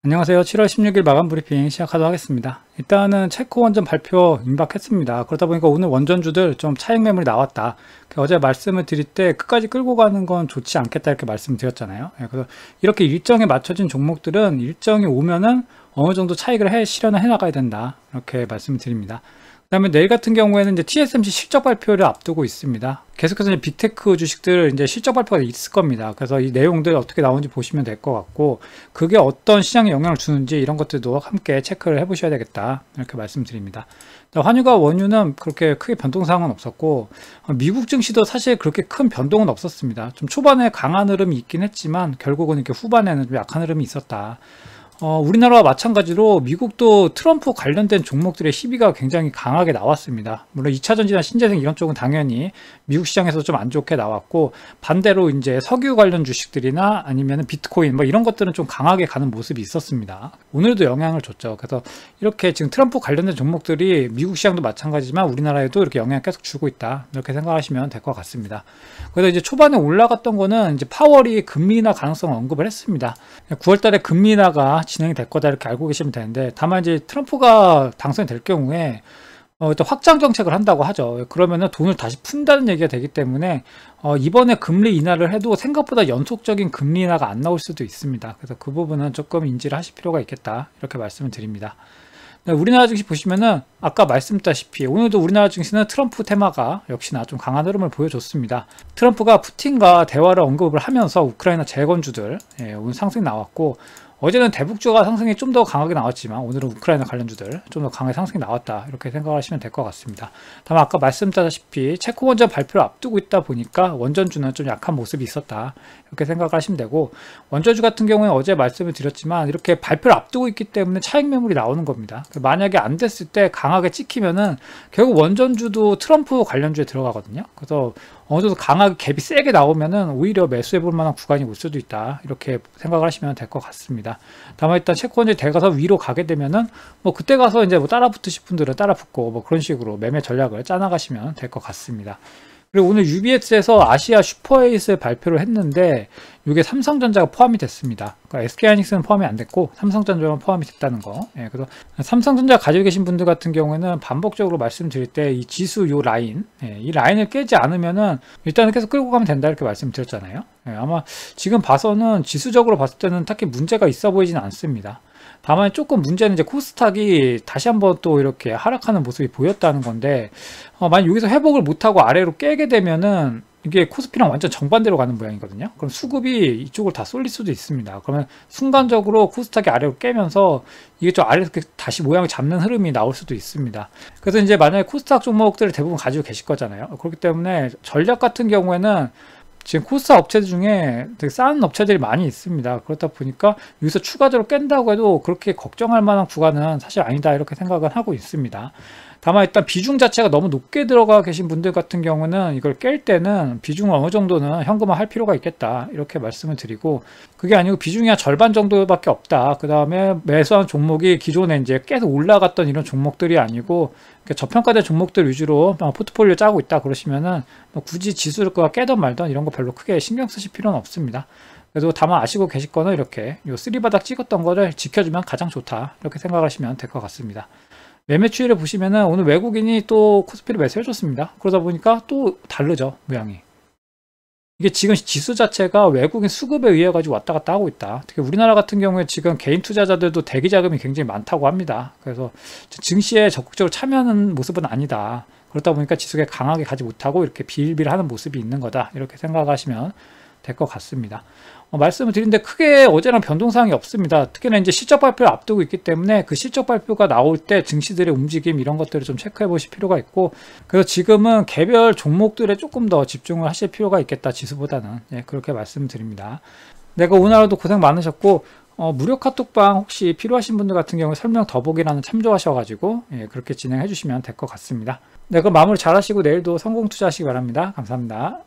안녕하세요. 7월 16일 마감 브리핑 시작하도록 하겠습니다. 일단은 체코 원전 발표 임박했습니다. 그러다 보니까 오늘 원전주들 좀 차익 매물이 나왔다. 어제 말씀을 드릴 때 끝까지 끌고 가는 건 좋지 않겠다 이렇게 말씀드렸잖아요. 그래서 이렇게 일정에 맞춰진 종목들은 일정이 오면은 어느 정도 차익을 실현을 해 나가야 된다. 이렇게 말씀을 드립니다. 그 다음에 내일 같은 경우에는 이제 TSMC 실적 발표를 앞두고 있습니다. 계속해서 이제 빅테크 주식들 이제 실적 발표가 있을 겁니다. 그래서 이 내용들 어떻게 나오는지 보시면 될 것 같고, 그게 어떤 시장에 영향을 주는지 이런 것들도 함께 체크를 해 보셔야 되겠다. 이렇게 말씀드립니다. 환유가 원유는 그렇게 크게 변동사항은 없었고, 미국 증시도 사실 그렇게 큰 변동은 없었습니다. 좀 초반에 강한 흐름이 있긴 했지만, 결국은 이렇게 후반에는 좀 약한 흐름이 있었다. 우리나라와 마찬가지로 미국도 트럼프 관련된 종목들의 시비가 굉장히 강하게 나왔습니다. 물론 2차전지나 신재생 이런 쪽은 당연히 미국 시장에서 좀 안 좋게 나왔고, 반대로 이제 석유 관련 주식들이나 아니면 비트코인 뭐 이런 것들은 좀 강하게 가는 모습이 있었습니다. 오늘도 영향을 줬죠. 그래서 이렇게 지금 트럼프 관련된 종목들이 미국 시장도 마찬가지지만 우리나라에도 이렇게 영향을 계속 주고 있다. 이렇게 생각하시면 될 것 같습니다. 그래서 이제 초반에 올라갔던 거는 이제 파월이 금리 인하 가능성을 언급을 했습니다. 9월 달에 금리 인하가 진행이 될 거다 이렇게 알고 계시면 되는데, 다만 이제 트럼프가 당선이 될 경우에 일단 확장 정책을 한다고 하죠. 그러면은 돈을 다시 푼다는 얘기가 되기 때문에 이번에 금리 인하를 해도 생각보다 연속적인 금리 인하가 안 나올 수도 있습니다. 그래서 그 부분은 조금 인지를 하실 필요가 있겠다 이렇게 말씀을 드립니다. 우리나라 증시 보시면은 아까 말씀드렸다시피 오늘도 우리나라 증시는 트럼프 테마가 역시나 좀 강한 흐름을 보여줬습니다. 트럼프가 푸틴과 대화를 언급을 하면서 우크라이나 재건주들 오늘 상승이 나왔고, 어제는 대북주가 상승이 좀 더 강하게 나왔지만 오늘은 우크라이나 관련주들 좀 더 강하게 상승이 나왔다 이렇게 생각하시면 될 것 같습니다. 다만 아까 말씀드렸다시피 체코 원전 발표를 앞두고 있다 보니까 원전주는 좀 약한 모습이 있었다 이렇게 생각하시면 되고, 원전주 같은 경우는 어제 말씀을 드렸지만 이렇게 발표를 앞두고 있기 때문에 차익 매물이 나오는 겁니다. 만약에 안 됐을 때 강하게 찍히면은 결국 원전주도 트럼프 관련주에 들어가거든요. 그래서 어느 정도 강하게 갭이 세게 나오면은 오히려 매수해 볼 만한 구간이 올 수도 있다 이렇게 생각을 하시면 될 것 같습니다. 다만 일단 체코 원전이 대가서 위로 가게 되면은 뭐 그때 가서 이제 뭐 따라 붙으실 분들은 따라 붙고 뭐 그런 식으로 매매 전략을 짜나가시면 될 것 같습니다. 그리고 오늘 UBS에서 아시아 슈퍼에이스 발표를 했는데 이게 삼성전자가 포함이 됐습니다. 그러니까 SK하이닉스는 포함이 안 됐고 삼성전자만 포함이 됐다는 거. 그래서 삼성전자 가지고 계신 분들 같은 경우에는 반복적으로 말씀드릴 때 이 지수 요 라인, 이 라인을 깨지 않으면은 일단은 계속 끌고 가면 된다 이렇게 말씀드렸잖아요. 아마 지금 봐서는 지수적으로 봤을 때는 딱히 문제가 있어 보이지는 않습니다. 다만 조금 문제는 이제 코스닥이 다시 한번 또 이렇게 하락하는 모습이 보였다는 건데, 만약 여기서 회복을 못하고 아래로 깨게 되면은 이게 코스피랑 완전 정반대로 가는 모양이거든요. 그럼 수급이 이쪽을 다 쏠릴 수도 있습니다. 그러면 순간적으로 코스닥이 아래로 깨면서 이게 좀 아래에서 다시 모양을 잡는 흐름이 나올 수도 있습니다. 그래서 이제 만약에 코스닥 종목들을 대부분 가지고 계실 거잖아요. 그렇기 때문에 전략 같은 경우에는 지금 코스닥 업체들 중에 되게 싼 업체들이 많이 있습니다. 그렇다 보니까 여기서 추가적으로 깬다고 해도 그렇게 걱정할 만한 구간은 사실 아니다 이렇게 생각은 하고 있습니다. 다만 일단 비중 자체가 너무 높게 들어가 계신 분들 같은 경우는 이걸 깰 때는 비중을 어느 정도는 현금화 할 필요가 있겠다 이렇게 말씀을 드리고, 그게 아니고 비중이 한 절반 정도밖에 없다, 그 다음에 매수한 종목이 기존에 이제 계속 올라갔던 이런 종목들이 아니고 저평가된 종목들 위주로 포트폴리오 짜고 있다 그러시면은 굳이 지수를 깨던 말던 이런 거 별로 크게 신경 쓰실 필요는 없습니다. 그래도 다만 아시고 계실 거는 이렇게 요 쓰리바닥 찍었던 거를 지켜주면 가장 좋다 이렇게 생각하시면 될 것 같습니다. 매매 추이를 보시면은 오늘 외국인이 또 코스피를 매수해줬습니다. 그러다 보니까 또 다르죠, 모양이. 이게 지금 지수 자체가 외국인 수급에 의해 가지고 왔다 갔다 하고 있다. 특히 우리나라 같은 경우에 지금 개인 투자자들도 대기 자금이 굉장히 많다고 합니다. 그래서 증시에 적극적으로 참여하는 모습은 아니다. 그렇다 보니까 지수에 강하게 가지 못하고 이렇게 비일비일하는 모습이 있는 거다 이렇게 생각하시면 될 것 같습니다. 말씀을 드린데 크게 어제랑 변동사항이 없습니다. 특히나 이제 실적 발표를 앞두고 있기 때문에 그 실적 발표가 나올 때 증시들의 움직임 이런 것들을 좀 체크해 보실 필요가 있고, 그래서 지금은 개별 종목들에 조금 더 집중을 하실 필요가 있겠다, 지수보다는. 그렇게 말씀드립니다. 내가 오늘 하루도 고생 많으셨고, 무료 카톡방 혹시 필요하신 분들 같은 경우에 설명 더보기란을 참조하셔가지고 그렇게 진행해 주시면 될 것 같습니다. 그럼 마무리 잘 하시고 내일도 성공 투자하시기 바랍니다. 감사합니다.